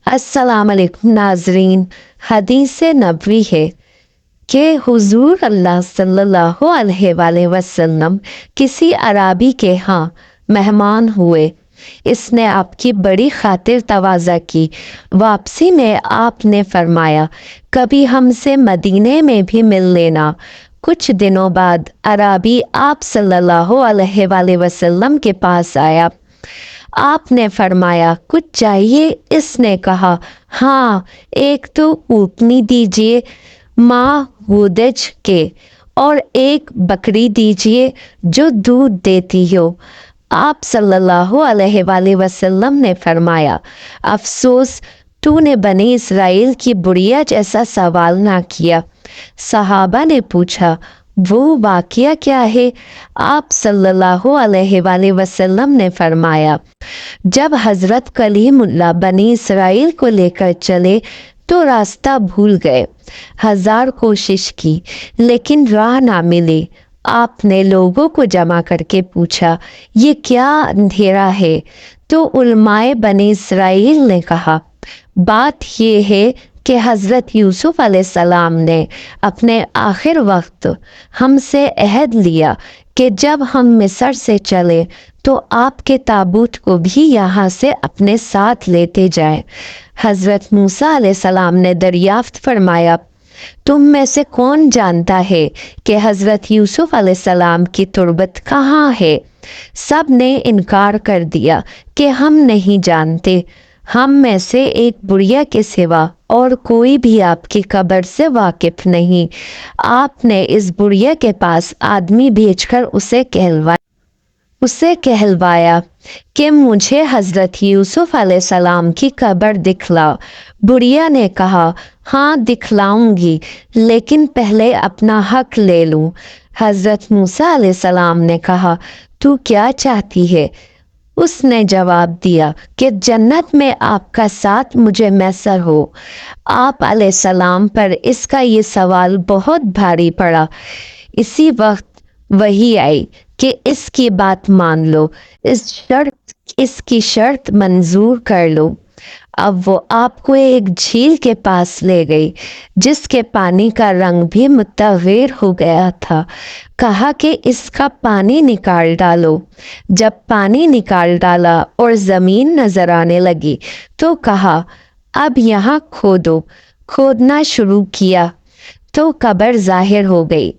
अस्सलाम वालेकुम नाजरीन। हदीस नबवी है कि हुजूर अल्लाह सल्लल्लाहु अलैहि वसल्लम किसी अराबी के यहाँ मेहमान हुए। इसने आपकी बड़ी खातिर तवाज़ा की। वापसी में आपने फरमाया, कभी हमसे मदीने में भी मिल लेना। कुछ दिनों बाद अराबी आप सल्लल्लाहु अलैहि वसल्लम के पास आया। आपने फरमाया, कुछ चाहिए? इसने कहा, हाँ, एक तो ऊँटनी दीजिए माँ वूदज के, और एक बकरी दीजिए जो दूध देती हो। आप सल्लल्लाहु अलैहि वसल्लम ने फरमाया, अफसोस तूने बनी इसराइल की बुढ़िया जैसा सवाल ना किया। सहाबा ने पूछा, वो वाकया क्या है? आप सल्लल्लाहु अलैहि वसल्लम ने फरमाया, जब हजरत कलीमुल्लाह बनी इसराइल को लेकर चले तो रास्ता भूल गए। 1000 कोशिश की लेकिन राह ना मिली। आपने लोगों को जमा करके पूछा, ये क्या अंधेरा है? तो उलमाए बनी इसराइल ने कहा, बात ये है कि हज़रत यूसुफ अलैहिस्सलाम ने अपने आखिर वक्त हमसे अहद लिया कि जब हम मिस्र से चले तो आपके ताबूत को भी यहाँ से अपने साथ लेते जाएं। हज़रत मूसा अलैहिस्सलाम ने दरियाफ्त फरमाया, तुम में से कौन जानता है कि हज़रत यूसुफ अलैहिस्सलाम की तुर्बत कहाँ है? सब ने इनकार कर दिया कि हम नहीं जानते। हम में से एक बुढ़िया के सिवा और कोई भी आपकी कब्र से वाकिफ नहीं। आपने इस बुढ़िया के पास आदमी भेजकर उसे कहलवाया कि मुझे हज़रत यूसुफ अलैहिस्सलाम की कब्र दिखलाओ। बुढ़िया ने कहा, हाँ दिखलाऊंगी, लेकिन पहले अपना हक ले लूं। हज़रत मूसा अलैहिस्सलाम ने कहा, तू क्या चाहती है? उसने जवाब दिया कि जन्नत में आपका साथ मुझे मैसर हो। आप अलैहिस्सलाम पर इसका ये सवाल बहुत भारी पड़ा। इसी वक्त वही आई कि इसकी बात मान लो, इसकी शर्त मंजूर कर लो। अब वो आपको एक झील के पास ले गई जिसके पानी का रंग भी मुतग़य्यर हो गया था। कहा कि इसका पानी निकाल डालो। जब पानी निकाल डाला और ज़मीन नजर आने लगी तो कहा, अब यहाँ खोदो। खोदना शुरू किया तो कब्र जाहिर हो गई।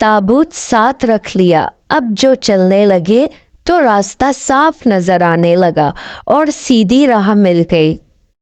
ताबूत साथ रख लिया। अब जो चलने लगे तो रास्ता साफ नजर आने लगा और सीधी राह मिल गई।